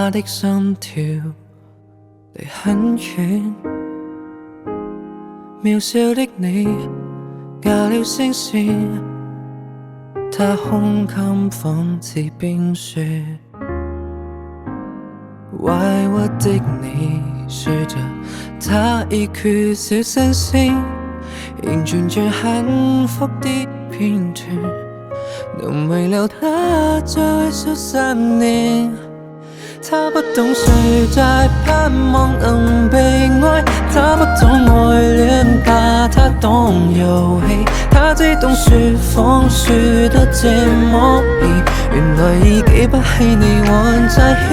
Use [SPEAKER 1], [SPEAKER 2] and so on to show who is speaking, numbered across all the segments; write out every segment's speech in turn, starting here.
[SPEAKER 1] 他的心跳離很遠，渺小的你假了聲線，他胸襟仿似冰雪，委屈的你說着他已缺少新鮮，仍存着幸福的片段，能遺留他再數10年。他不懂誰在盼望能被愛，他不懂愛戀把他當遊戲，他只懂說謊說得這麼易，原來已記不起你還在意。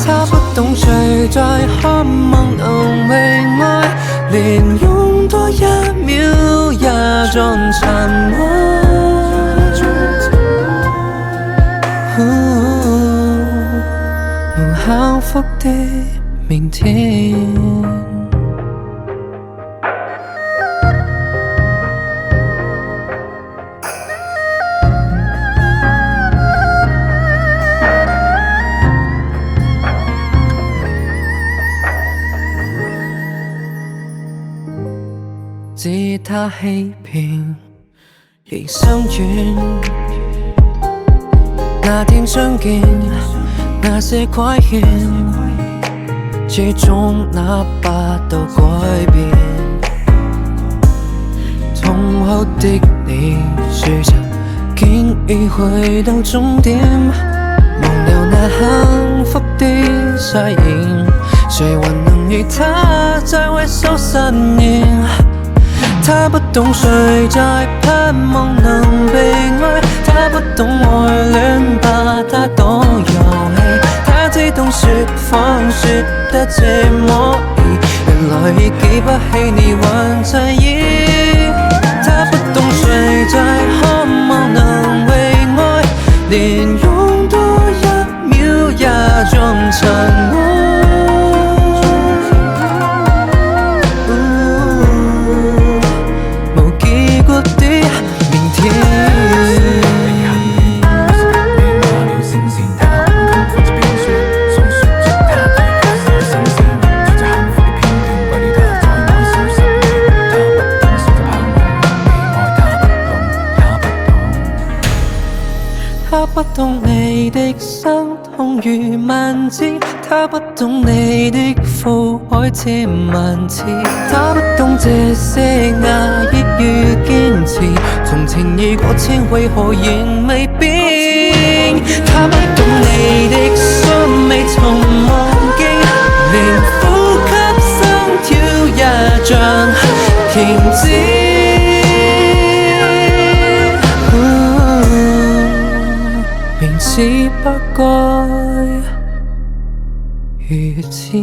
[SPEAKER 1] 他不懂誰在渴望能被愛，連擁多1秒也盡殘壞。幸福的明天，知他欺騙仍心軟，那天相見那些虧欠，最終那8道改變。痛哭的你說着經已去到終點，忘掉那幸福的誓言，誰還能與他再回首10年？他不懂誰在盼望能被愛，他不懂愛戀把他當遊戲，他只懂說謊說得這麼易，原來已記不起你還在意。他不懂誰在渴望能被愛，連擁多1秒也盡塵埃。他不懂你的心痛如萬箭，他不懂你的苦海千萬次，他不懂這些壓抑與堅持，從前已過千為何仍未變？他不懂你的心未曾忘記，連呼吸心跳也像停止。明知不該如此。